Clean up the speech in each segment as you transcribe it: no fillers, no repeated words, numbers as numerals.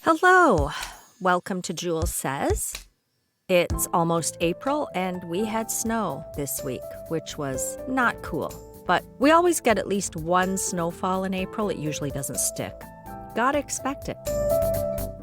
Hello, welcome to Jules Says. It's almost April and we had snow this week, which was not cool. But we always get at least one snowfall in April. It usually doesn't stick. Gotta expect it.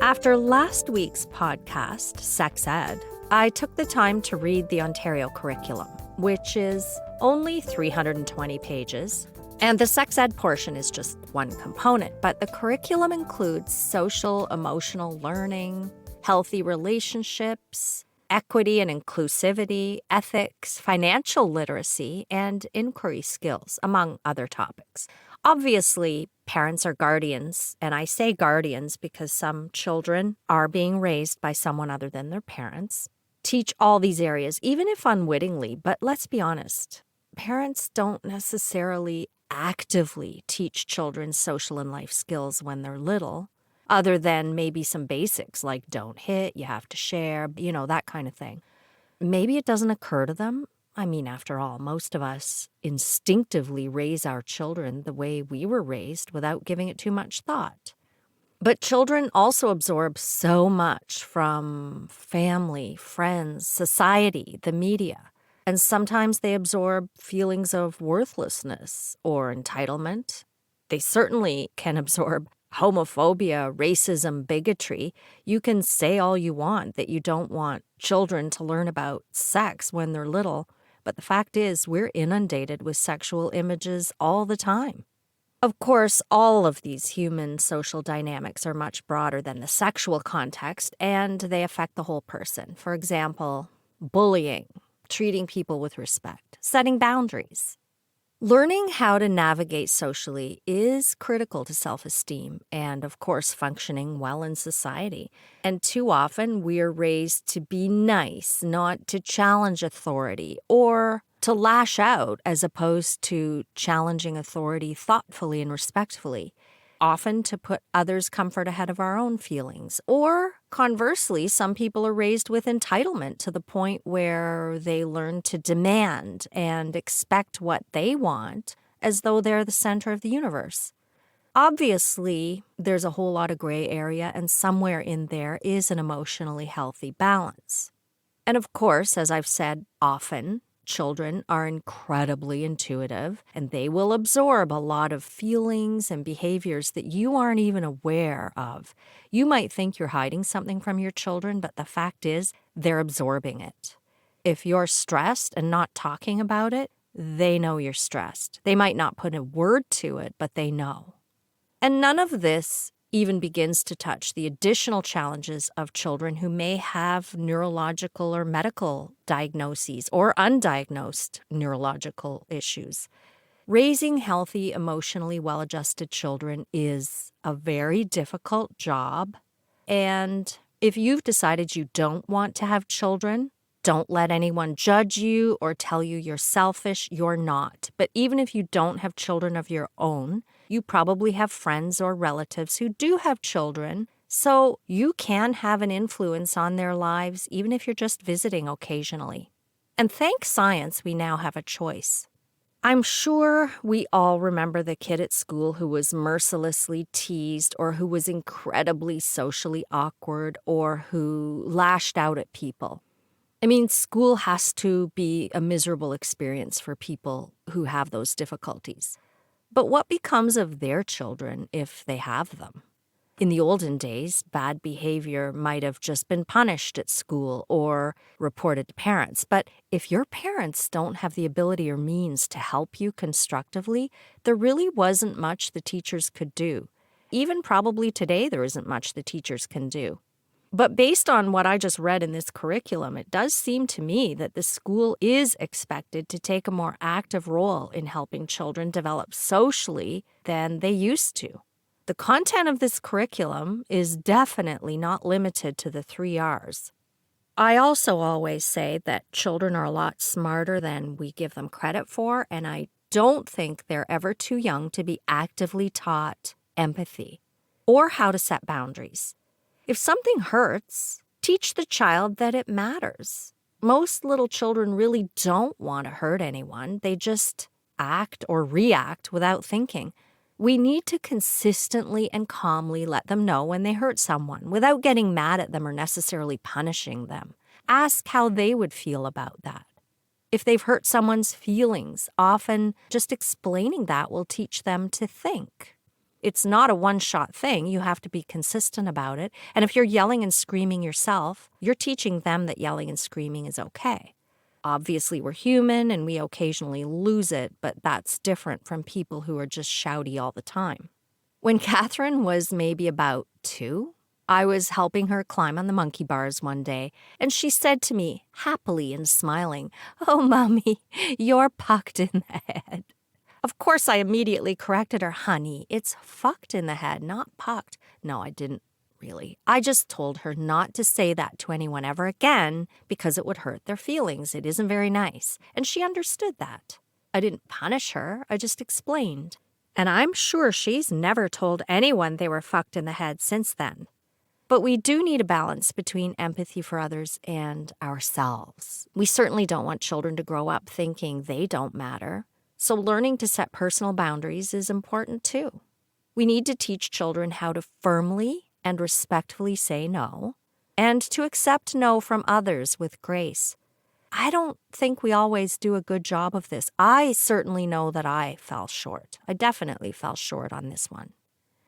After last week's podcast, Sex Ed, I took the time to read the Ontario curriculum, which is only 320 pages. And the sex ed portion is just one component, but the curriculum includes social, emotional learning, healthy relationships, equity and inclusivity, ethics, financial literacy, and inquiry skills, among other topics. Obviously, parents are guardians, and I say guardians because some children are being raised by someone other than their parents. Teach all these areas, even if unwittingly, but let's be honest. Parents don't necessarily actively teach children social and life skills when they're little, other than maybe some basics like don't hit, you have to share, that kind of thing. Maybe it doesn't occur to them. I mean, after all, most of us instinctively raise our children the way we were raised without giving it too much thought. But children also absorb so much from family, friends, society, the media. And sometimes they absorb feelings of worthlessness or entitlement. They certainly can absorb homophobia, racism, bigotry. You can say all you want that you don't want children to learn about sex when they're little, but the fact is we're inundated with sexual images all the time. Of course, all of these human social dynamics are much broader than the sexual context, and they affect the whole person. For example, bullying, treating people with respect, setting boundaries. Learning how to navigate socially is critical to self-esteem and, of course, functioning well in society. And too often, we're raised to be nice, not to challenge authority or to lash out as opposed to challenging authority thoughtfully and respectfully. Often to put others' comfort ahead of our own feelings. Or conversely, some people are raised with entitlement to the point where they learn to demand and expect what they want as though they're the center of the universe. Obviously, there's a whole lot of gray area, and somewhere in there is an emotionally healthy balance. And of course, as I've said often, children are incredibly intuitive, and they will absorb a lot of feelings and behaviors that you aren't even aware of. You might think you're hiding something from your children, but the fact is they're absorbing it. If you're stressed and not talking about it, they know you're stressed. They might not put a word to it, but they know. And none of this even begins to touch the additional challenges of children who may have neurological or medical diagnoses or undiagnosed neurological issues. Raising healthy, emotionally well-adjusted children is a very difficult job. And if you've decided you don't want to have children, don't let anyone judge you or tell you you're selfish. You're not. But even if you don't have children of your own, you probably have friends or relatives who do have children, so you can have an influence on their lives even if you're just visiting occasionally. And thank science, we now have a choice. I'm sure we all remember the kid at school who was mercilessly teased or who was incredibly socially awkward or who lashed out at people. I mean, school has to be a miserable experience for people who have those difficulties. But what becomes of their children if they have them? In the olden days, bad behavior might have just been punished at school or reported to parents. But if your parents don't have the ability or means to help you constructively, there really wasn't much the teachers could do. Even probably today, there isn't much the teachers can do. But based on what I just read in this curriculum, it does seem to me that the school is expected to take a more active role in helping children develop socially than they used to. The content of this curriculum is definitely not limited to the 3 R's. I also always say that children are a lot smarter than we give them credit for, and I don't think they're ever too young to be actively taught empathy or how to set boundaries. If something hurts, teach the child that it matters. Most little children really don't want to hurt anyone. They just act or react without thinking. We need to consistently and calmly let them know when they hurt someone without getting mad at them or necessarily punishing them. Ask how they would feel about that. If they've hurt someone's feelings, often just explaining that will teach them to think. It's not a one-shot thing. You have to be consistent about it. And if you're yelling and screaming yourself, you're teaching them that yelling and screaming is okay. Obviously, we're human and we occasionally lose it, but that's different from people who are just shouty all the time. When Catherine was maybe about 2, I was helping her climb on the monkey bars one day, and she said to me, happily and smiling, "Oh, Mommy, you're pucked in the head." Of course, I immediately corrected her, "Honey, it's fucked in the head, not pucked." No, I didn't really. I just told her not to say that to anyone ever again because it would hurt their feelings. It isn't very nice. And she understood that. I didn't punish her. I just explained. And I'm sure she's never told anyone they were fucked in the head since then. But we do need a balance between empathy for others and ourselves. We certainly don't want children to grow up thinking they don't matter. So learning to set personal boundaries is important too. We need to teach children how to firmly and respectfully say no, and to accept no from others with grace. I don't think we always do a good job of this. I certainly know that I fell short. I definitely fell short on this one.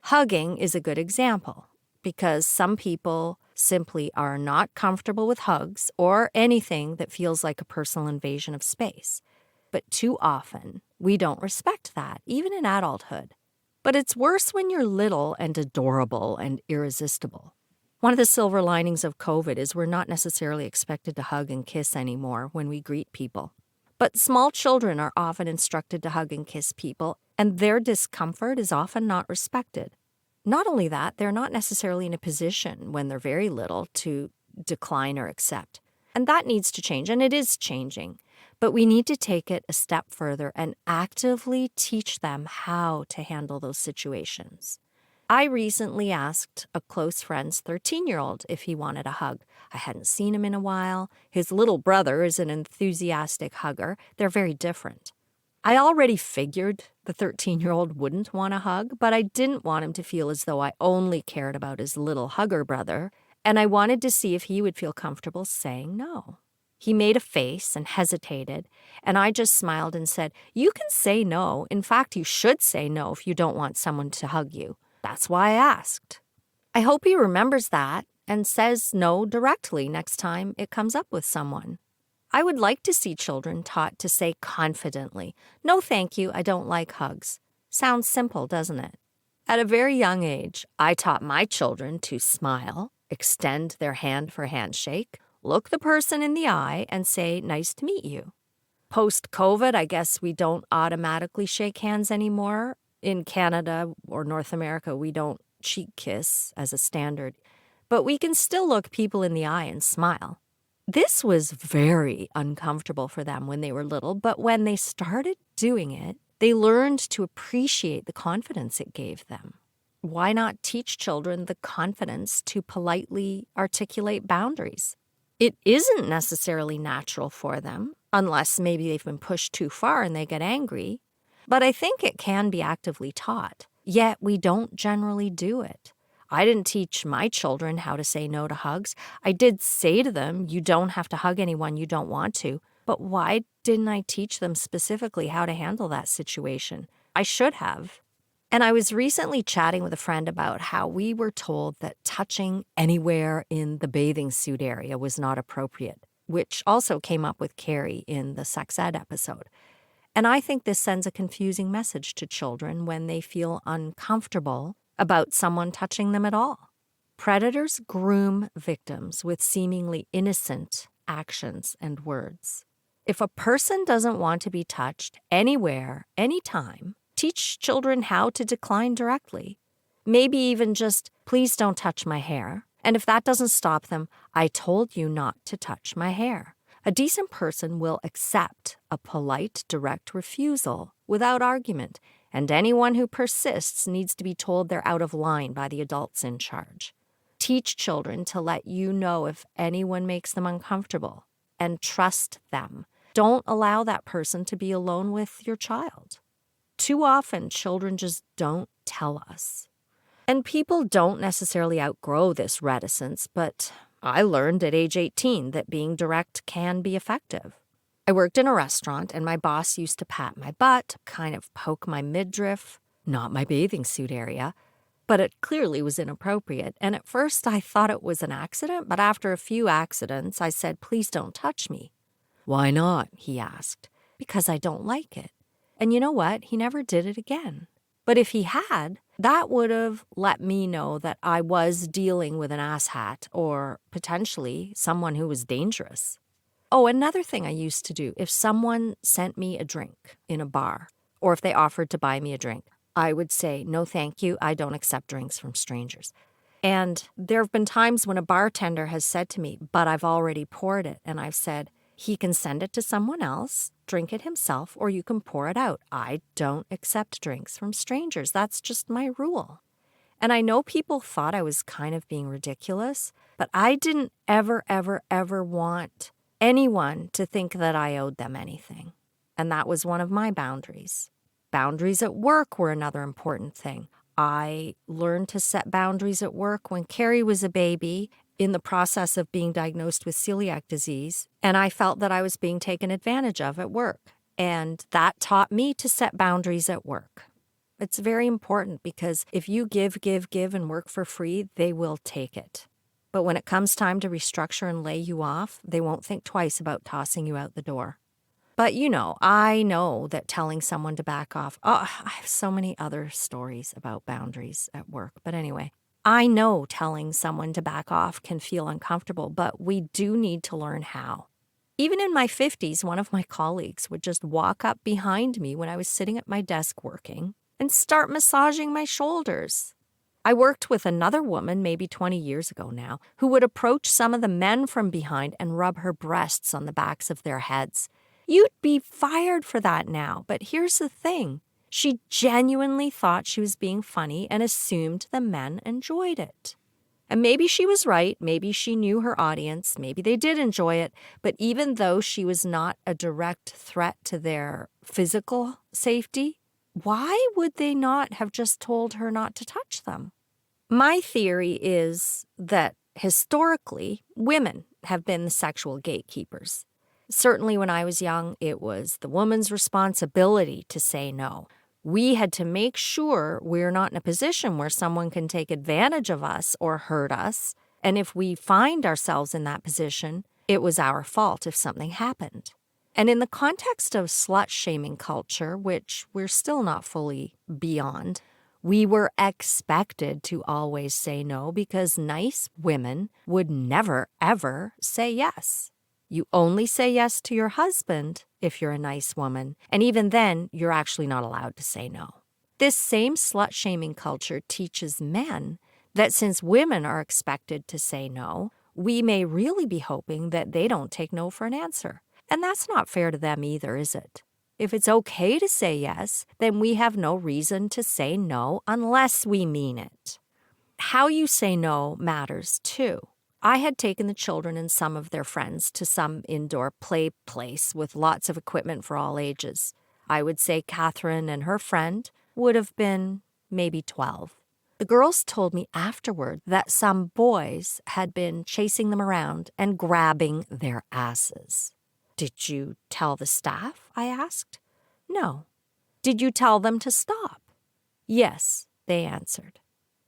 Hugging is a good example because some people simply are not comfortable with hugs or anything that feels like a personal invasion of space. But too often, we don't respect that, even in adulthood. But it's worse when you're little and adorable and irresistible. One of the silver linings of COVID is we're not necessarily expected to hug and kiss anymore when we greet people. But small children are often instructed to hug and kiss people, and their discomfort is often not respected. Not only that, they're not necessarily in a position when they're very little to decline or accept. And that needs to change, and it is changing. But we need to take it a step further and actively teach them how to handle those situations. I recently asked a close friend's 13-year-old if he wanted a hug. I hadn't seen him in a while. His little brother is an enthusiastic hugger. They're very different. I already figured the 13-year-old wouldn't want a hug, but I didn't want him to feel as though I only cared about his little hugger brother, and I wanted to see if he would feel comfortable saying no. He made a face and hesitated, and I just smiled and said, "You can say no. In fact, you should say no if you don't want someone to hug you. That's why I asked." I hope he remembers that and says no directly next time it comes up with someone. I would like to see children taught to say confidently, "No, thank you, I don't like hugs." Sounds simple, doesn't it? At a very young age, I taught my children to smile, extend their hand for handshake, look the person in the eye, and say, "Nice to meet you." Post-COVID, I guess we don't automatically shake hands anymore. In Canada or North America, we don't cheek kiss as a standard. But we can still look people in the eye and smile. This was very uncomfortable for them when they were little, but when they started doing it, they learned to appreciate the confidence it gave them. Why not teach children the confidence to politely articulate boundaries? It isn't necessarily natural for them, unless maybe they've been pushed too far and they get angry. But I think it can be actively taught, yet we don't generally do it. I didn't teach my children how to say no to hugs. I did say to them, "You don't have to hug anyone you don't want to." But why didn't I teach them specifically how to handle that situation? I should have. And I was recently chatting with a friend about how we were told that touching anywhere in the bathing suit area was not appropriate, which also came up with Carrie in the sex ed episode. And I think this sends a confusing message to children when they feel uncomfortable about someone touching them at all. Predators groom victims with seemingly innocent actions and words. If a person doesn't want to be touched anywhere, anytime, teach children how to decline directly. Maybe even just, "Please don't touch my hair." And if that doesn't stop them, "I told you not to touch my hair." A decent person will accept a polite, direct refusal without argument, and anyone who persists needs to be told they're out of line by the adults in charge. Teach children to let you know if anyone makes them uncomfortable, and trust them. Don't allow that person to be alone with your child. too often children just don't tell us. And people don't necessarily outgrow this reticence, but I learned at age 18 that being direct can be effective. I worked in a restaurant, and my boss used to pat my butt, kind of poke my midriff, not my bathing suit area, but it clearly was inappropriate. And at first I thought it was an accident, but after a few accidents, I said, "Please don't touch me." "Why not?" he asked. "Because I don't like it." And you know what? He never did it again. But if he had, that would have let me know that I was dealing with an asshat or potentially someone who was dangerous. Oh, another thing I used to do, if someone sent me a drink in a bar or if they offered to buy me a drink, I would say, "No, thank you. I don't accept drinks from strangers." And there have been times when a bartender has said to me, "But I've already poured it." And I've said, "He can send it to someone else, drink it himself, or you can pour it out. I don't accept drinks from strangers. That's just my rule." And I know people thought I was kind of being ridiculous, but I didn't ever want anyone to think that I owed them anything. And that was one of my boundaries. Boundaries at work were another important thing. I learned to set boundaries at work when Carrie was a baby in the process of being diagnosed with celiac disease, and I felt that I was being taken advantage of at work. And that taught me to set boundaries at work. It's very important because if you give, and work for free, they will take it. But when it comes time to restructure and lay you off, they won't think twice about tossing you out the door. But I know that telling someone to back off, I have so many other stories about boundaries at work. But anyway, I know telling someone to back off can feel uncomfortable, but we do need to learn how. Even in my 50s, one of my colleagues would just walk up behind me when I was sitting at my desk working and start massaging my shoulders. I worked with another woman, maybe 20 years ago now, who would approach some of the men from behind and rub her breasts on the backs of their heads. You'd be fired for that now, but here's the thing. She genuinely thought she was being funny and assumed the men enjoyed it. And maybe she was right, maybe she knew her audience, maybe they did enjoy it, but even though she was not a direct threat to their physical safety, why would they not have just told her not to touch them? My theory is that historically, women have been the sexual gatekeepers. Certainly when I was young, it was the woman's responsibility to say no. We had to make sure we're not in a position where someone can take advantage of us or hurt us. And if we find ourselves in that position, it was our fault if something happened. And in the context of slut-shaming culture, which we're still not fully beyond, we were expected to always say no because nice women would never, ever say yes. You only say yes to your husband if you're a nice woman, and even then, you're actually not allowed to say no. This same slut-shaming culture teaches men that since women are expected to say no, we may really be hoping that they don't take no for an answer. And that's not fair to them either, is it? If it's okay to say yes, then we have no reason to say no unless we mean it. How you say no matters too. I had taken the children and some of their friends to some indoor play place with lots of equipment for all ages. I would say Catherine and her friend would have been maybe 12. The girls told me afterward that some boys had been chasing them around and grabbing their asses. "Did you tell the staff?" I asked. "No." "Did you tell them to stop?" "Yes," they answered.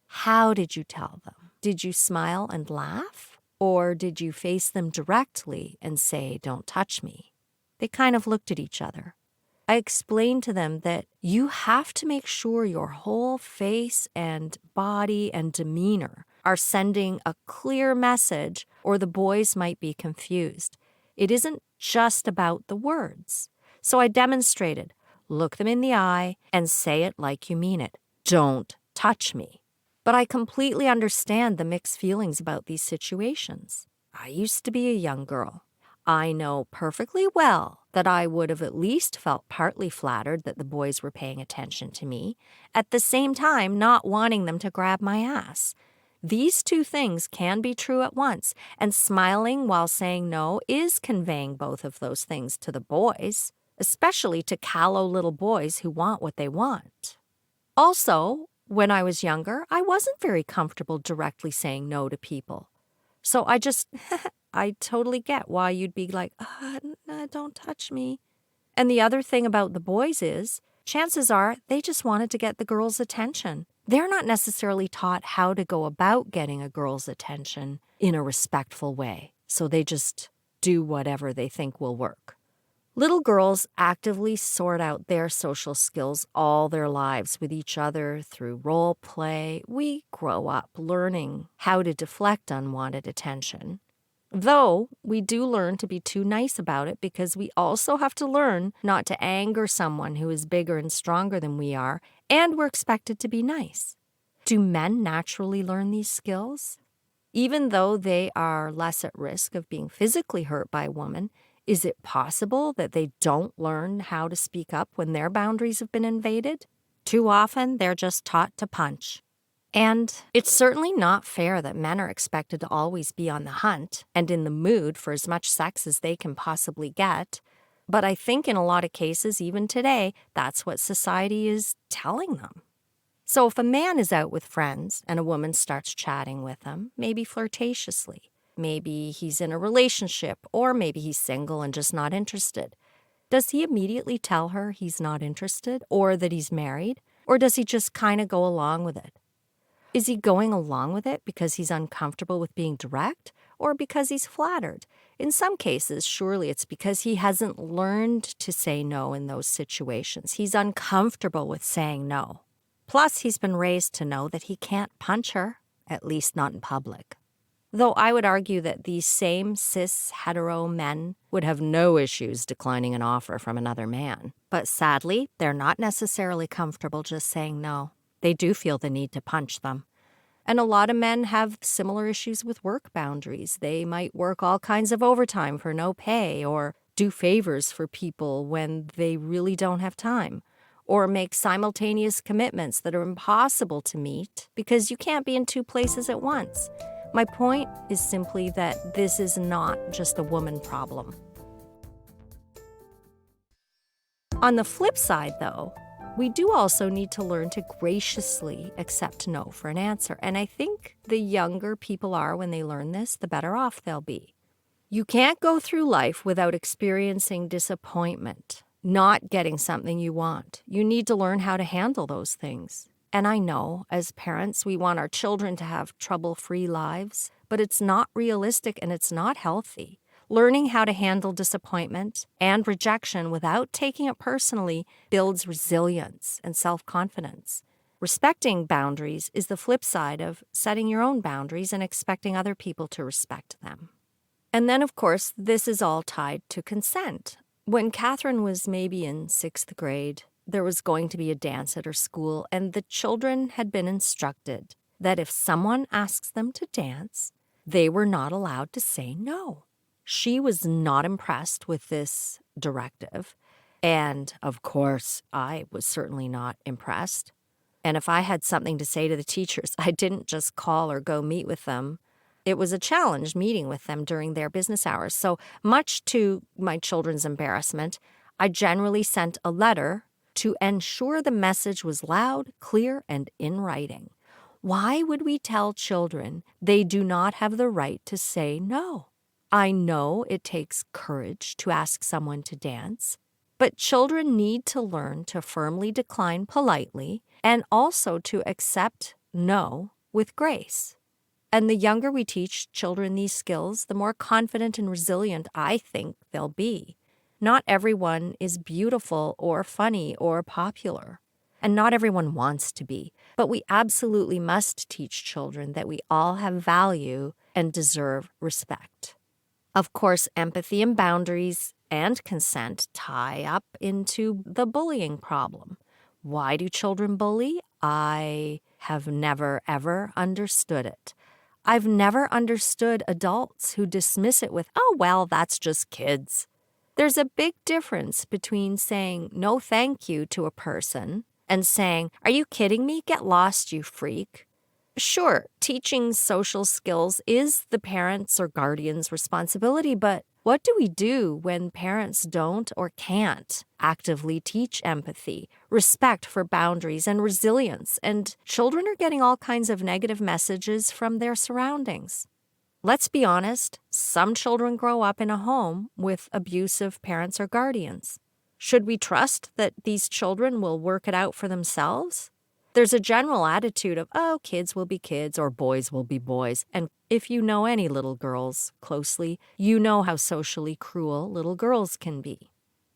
"How did you tell them? Did you smile and laugh? Or did you face them directly and say, 'Don't touch me'?" They kind of looked at each other. I explained to them that you have to make sure your whole face and body and demeanor are sending a clear message, or the boys might be confused. It isn't just about the words. So I demonstrated. Look them in the eye and say it like you mean it. "Don't touch me." But I completely understand the mixed feelings about these situations. I used to be a young girl. I know perfectly well that I would have at least felt partly flattered that the boys were paying attention to me, at the same time not wanting them to grab my ass. These two things can be true at once, and smiling while saying no is conveying both of those things to the boys. especially to callow little boys who want what they want. Also, when I was younger, I wasn't very comfortable directly saying no to people. So I totally get why you'd be like, don't touch me. And the other thing about the boys is, chances are they just wanted to get the girl's attention. They're not necessarily taught how to go about getting a girl's attention in a respectful way. So they just do whatever they think will work. Little girls actively sort out their social skills all their lives with each other through role play. We grow up learning how to deflect unwanted attention. Though we do learn to be too nice about it because we also have to learn not to anger someone who is bigger and stronger than we are, and we're expected to be nice. Do men naturally learn these skills? Even though they are less at risk of being physically hurt by a woman, is it possible that they don't learn how to speak up when their boundaries have been invaded? Too often, they're just taught to punch. And it's certainly not fair that men are expected to always be on the hunt and in the mood for as much sex as they can possibly get. But I think in a lot of cases, even today, that's what society is telling them. So if a man is out with friends and a woman starts chatting with him, maybe flirtatiously, maybe he's in a relationship, or maybe he's single and just not interested, does he immediately tell her he's not interested or that he's married? Or does he just kind of go along with it? Is he going along with it because he's uncomfortable with being direct or because he's flattered? In some cases, surely it's because he hasn't learned to say no in those situations. He's uncomfortable with saying no. Plus, he's been raised to know that he can't punch her, at least not in public. Though I would argue that these same cis hetero men would have no issues declining an offer from another man. But sadly, they're not necessarily comfortable just saying no. They do feel the need to punch them. And a lot of men have similar issues with work boundaries. They might work all kinds of overtime for no pay, or do favors for people when they really don't have time, or make simultaneous commitments that are impossible to meet because you can't be in two places at once. My point is simply that this is not just a woman problem. On the flip side, though, we do also need to learn to graciously accept no for an answer. And I think the younger people are when they learn this, the better off they'll be. You can't go through life without experiencing disappointment, not getting something you want. You need to learn how to handle those things. And I know, as parents, we want our children to have trouble-free lives, but it's not realistic and it's not healthy. Learning how to handle disappointment and rejection without taking it personally builds resilience and self-confidence. Respecting boundaries is the flip side of setting your own boundaries and expecting other people to respect them. And then, of course, this is all tied to consent. When Catherine was maybe in 6th grade, there was going to be a dance at her school, and the children had been instructed that if someone asks them to dance, they were not allowed to say no. She was not impressed with this directive, and of course, I was certainly not impressed. And if I had something to say to the teachers, I didn't just call or go meet with them. It was a challenge meeting with them during their business hours. So much to my children's embarrassment, I generally sent a letter to ensure the message was loud, clear, and in writing. Why would we tell children they do not have the right to say no? I know it takes courage to ask someone to dance, but children need to learn to firmly decline politely and also to accept no with grace. And the younger we teach children these skills, the more confident and resilient I think they'll be. Not everyone is beautiful or funny or popular, and not everyone wants to be, but we absolutely must teach children that we all have value and deserve respect. Of course, empathy and boundaries and consent tie up into the bullying problem. Why do children bully? I have never, ever understood it. I've never understood adults who dismiss it with, oh, well, that's just kids. There's a big difference between saying no thank you to a person and saying, are you kidding me? Get lost, you freak. Sure, teaching social skills is the parent's or guardian's responsibility, but What do we do when parents don't or can't actively teach empathy, respect for boundaries, and resilience, and children are getting all kinds of negative messages from their surroundings? Let's be honest, some children grow up in a home with abusive parents or guardians. Should we trust that these children will work it out for themselves? There's a general attitude of, oh, kids will be kids or boys will be boys. And if you know any little girls closely, you know how socially cruel little girls can be.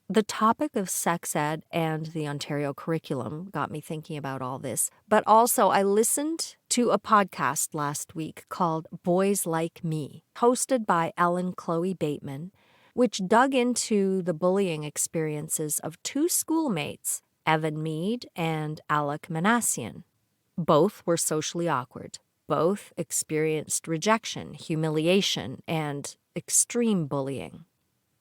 The topic of sex ed and the Ontario curriculum got me thinking about all this, but also I listened to a podcast last week called Boys Like Me, hosted by Ellen Chloe Bateman, which dug into the bullying experiences of two schoolmates, Evan Mead and Alec Manassian. Both were socially awkward. Both experienced rejection, humiliation, and extreme bullying.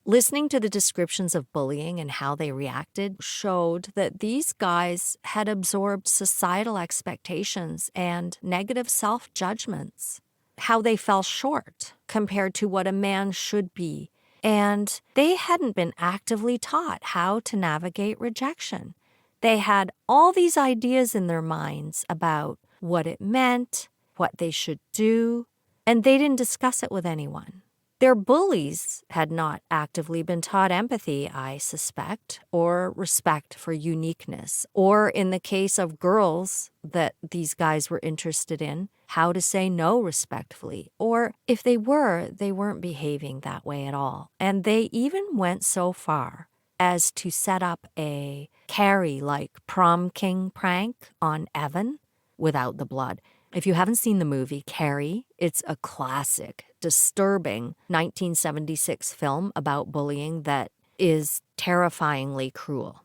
Listening to the descriptions of bullying and how they reacted showed that these guys had absorbed societal expectations and negative self-judgments, how they fell short compared to what a man should be, and they hadn't been actively taught how to navigate rejection. They had all these ideas in their minds about what it meant, what they should do, and they didn't discuss it with anyone. Their bullies had not actively been taught empathy, I suspect, or respect for uniqueness, or in the case of girls that these guys were interested in, how to say no respectfully, or if they were, they weren't behaving that way at all. And they even went so far as to set up a Carrie-like prom king prank on Evan without the blood. If you haven't seen the movie Carrie, it's a classic, disturbing 1976 film about bullying that is terrifyingly cruel.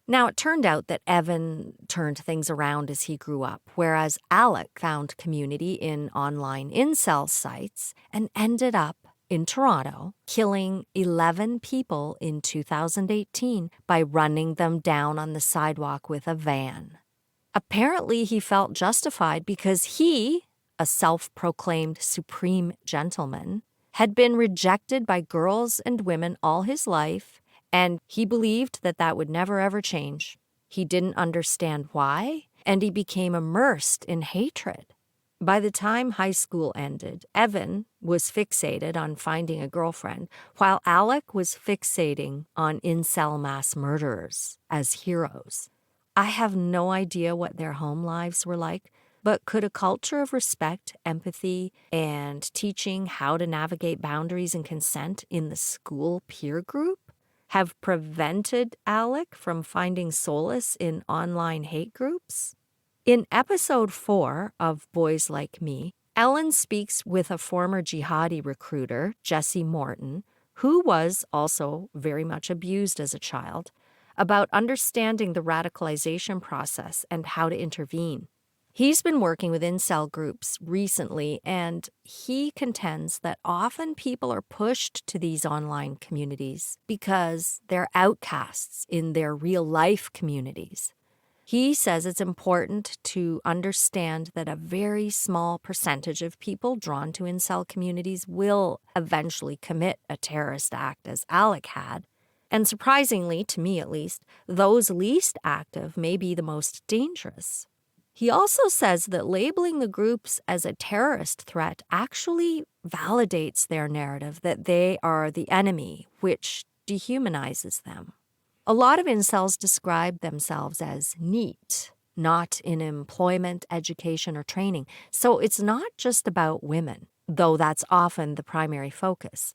Now, it turned out that Evan turned things around as he grew up, whereas Alec found community in online incel sites and ended up in Toronto, killing 11 people in 2018 by running them down on the sidewalk with a van. Apparently, he felt justified because he, a self-proclaimed supreme gentleman, had been rejected by girls and women all his life, and he believed that that would never ever change. He didn't understand why, and he became immersed in hatred. By the time high school ended, Evan was fixated on finding a girlfriend, while Alec was fixating on incel mass murderers as heroes. I have no idea what their home lives were like, but could a culture of respect, empathy, and teaching how to navigate boundaries and consent in the school peer group have prevented Alec from finding solace in online hate groups? In episode 4 of Boys Like Me, Ellen speaks with a former jihadi recruiter, Jesse Morton, who was also very much abused as a child, about understanding the radicalization process and how to intervene. He's been working with incel groups recently, and he contends that often people are pushed to these online communities because they're outcasts in their real-life communities. He says it's important to understand that a very small percentage of people drawn to incel communities will eventually commit a terrorist act, as Alec had. And surprisingly, to me at least, those least active may be the most dangerous. He also says that labeling the groups as a terrorist threat actually validates their narrative that they are the enemy, which dehumanizes them. A lot of incels describe themselves as neat, not in employment, education, or training. So it's not just about women, though that's often the primary focus.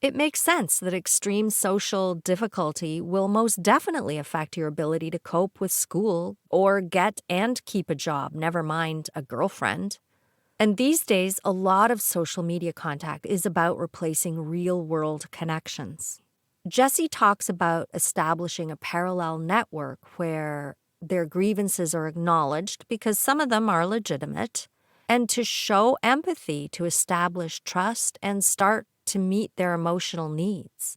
It makes sense that extreme social difficulty will most definitely affect your ability to cope with school or get and keep a job, never mind a girlfriend. And these days, a lot of social media contact is about replacing real-world connections. Jesse talks about establishing a parallel network where their grievances are acknowledged because some of them are legitimate, and to show empathy to establish trust and start to meet their emotional needs.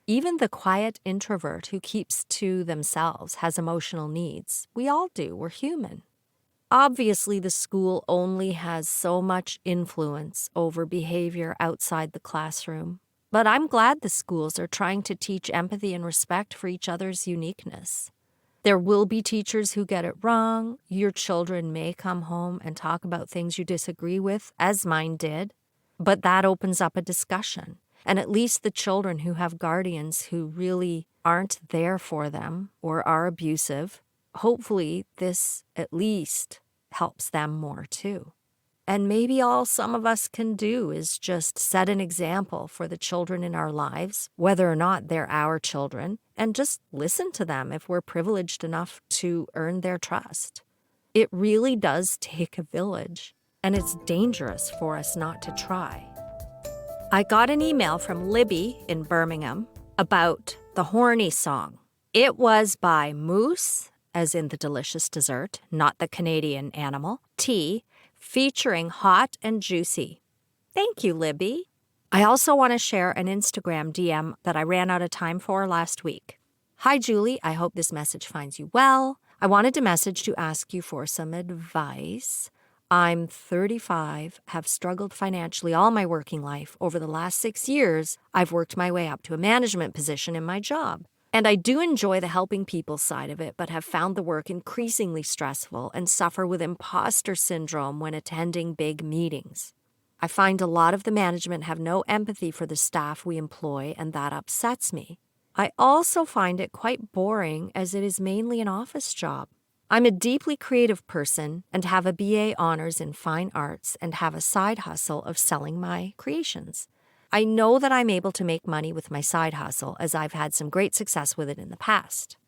Even the quiet introvert who keeps to themselves has emotional needs. We all do. We're human. Obviously, the school only has so much influence over behavior outside the classroom. But I'm glad the schools are trying to teach empathy and respect for each other's uniqueness. There will be teachers who get it wrong. Your children may come home and talk about things you disagree with, as mine did. But that opens up a discussion. And at least the children who have guardians who really aren't there for them or are abusive, hopefully this at least helps them more too. And maybe all some of us can do is just set an example for the children in our lives, whether or not they're our children, and just listen to them if we're privileged enough to earn their trust. It really does take a village, and it's dangerous for us not to try. I got an email from Libby in Birmingham about the Horny song. It was by Moose, as in the delicious dessert, not the Canadian animal, tea, featuring Hot and Juicy. Thank you, Libby. I also want to share an Instagram DM that I ran out of time for last week. Hi, Julie. I hope this message finds you well. I wanted to message to ask you for some advice. I'm 35, have struggled financially all my working life. Over the last 6 years, I've worked my way up to a management position in my job. And I do enjoy the helping people side of it, but have found the work increasingly stressful and suffer with imposter syndrome when attending big meetings. I find a lot of the management have no empathy for the staff we employ, and that upsets me. I also find it quite boring as it is mainly an office job. I'm a deeply creative person and have a BA honors in fine arts and have a side hustle of selling my creations. I know that I'm able to make money with my side hustle as I've had some great success with it in the past.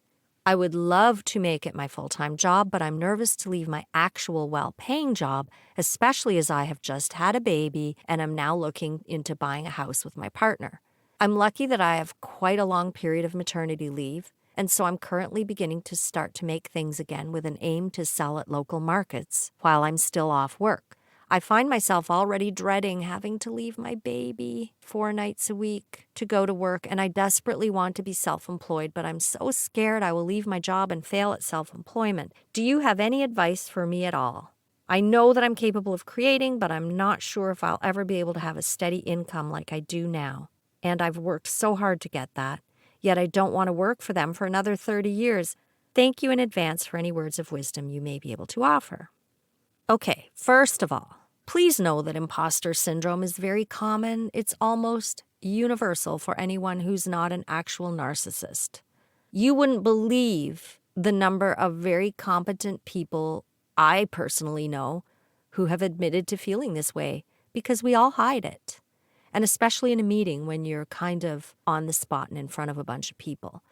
I would love to make it my full-time job, but I'm nervous to leave my actual well-paying job, especially as I have just had a baby and am now looking into buying a house with my partner. I'm lucky that I have quite a long period of maternity leave, and so I'm currently beginning to start to make things again with an aim to sell at local markets while I'm still off work. I find myself already dreading having to leave my baby 4 nights a week to go to work, and I desperately want to be self-employed, but I'm so scared I will leave my job and fail at self-employment. Do you have any advice for me at all? I know that I'm capable of creating, but I'm not sure if I'll ever be able to have a steady income like I do now. And I've worked so hard to get that, yet I don't want to work for them for another 30 years. Thank you in advance for any words of wisdom you may be able to offer. Okay, first of all, please know that imposter syndrome is very common. It's almost universal for anyone who's not an actual narcissist. You wouldn't believe the number of very competent people I personally know who have admitted to feeling this way because we all hide it. And especially in a meeting when you're kind of on the spot and in front of a bunch of people.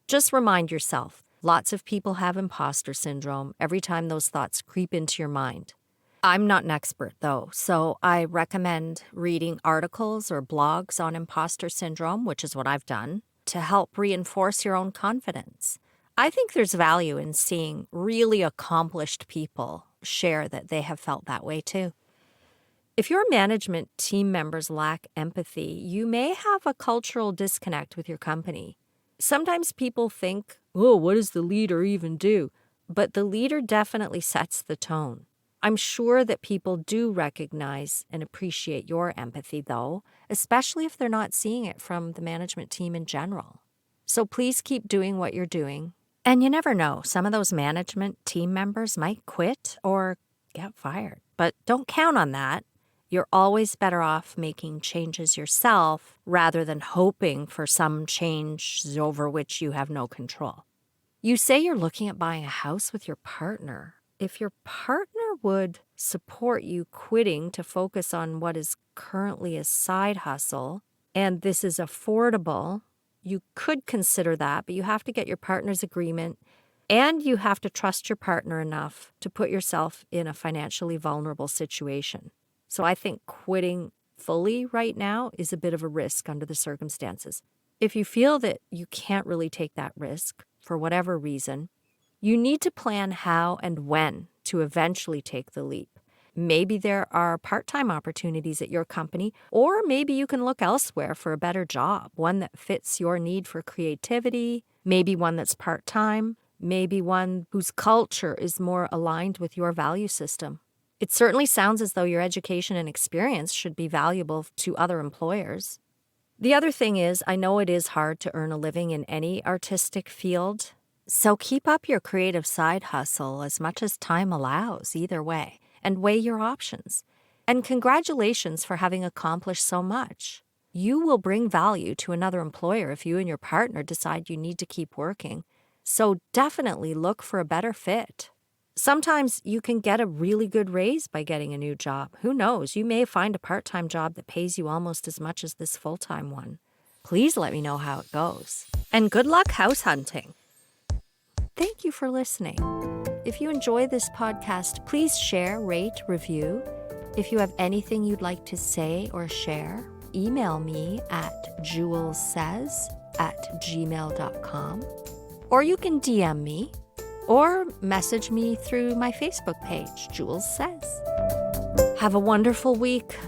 Just remind yourself, lots of people have imposter syndrome every time those thoughts creep into your mind. I'm not an expert, though, so I recommend reading articles or blogs on imposter syndrome, which is what I've done, to help reinforce your own confidence. I think there's value in seeing really accomplished people share that they have felt that way, too. If your management team members lack empathy, you may have a cultural disconnect with your company. Sometimes people think, oh, what does the leader even do? But the leader definitely sets the tone. I'm sure that people do recognize and appreciate your empathy, though, especially if they're not seeing it from the management team in general. So please keep doing what you're doing. And you never know, some of those management team members might quit or get fired. But don't count on that. You're always better off making changes yourself rather than hoping for some change over which you have no control. You say you're looking at buying a house with your partner. If your partner would support you quitting to focus on what is currently a side hustle, and this is affordable, you could consider that, but you have to get your partner's agreement, and you have to trust your partner enough to put yourself in a financially vulnerable situation. So I think quitting fully right now is a bit of a risk under the circumstances. If you feel that you can't really take that risk for whatever reason, you need to plan how and when to eventually take the leap. Maybe there are part-time opportunities at your company, or maybe you can look elsewhere for a better job, one that fits your need for creativity, maybe one that's part-time, maybe one whose culture is more aligned with your value system. It certainly sounds as though your education and experience should be valuable to other employers. The other thing is, I know it is hard to earn a living in any artistic field, so keep up your creative side hustle as much as time allows, either way, and weigh your options. And congratulations for having accomplished so much. You will bring value to another employer if you and your partner decide you need to keep working, so definitely look for a better fit. Sometimes you can get a really good raise by getting a new job. Who knows? You may find a part-time job that pays you almost as much as this full-time one. Please let me know how it goes. And good luck house hunting. Thank you for listening. If you enjoy this podcast, please share, rate, review. If you have anything you'd like to say or share, email me at julessays@gmail.com. Or you can DM me. Or message me through my Facebook page, Jules Says. Have a wonderful week.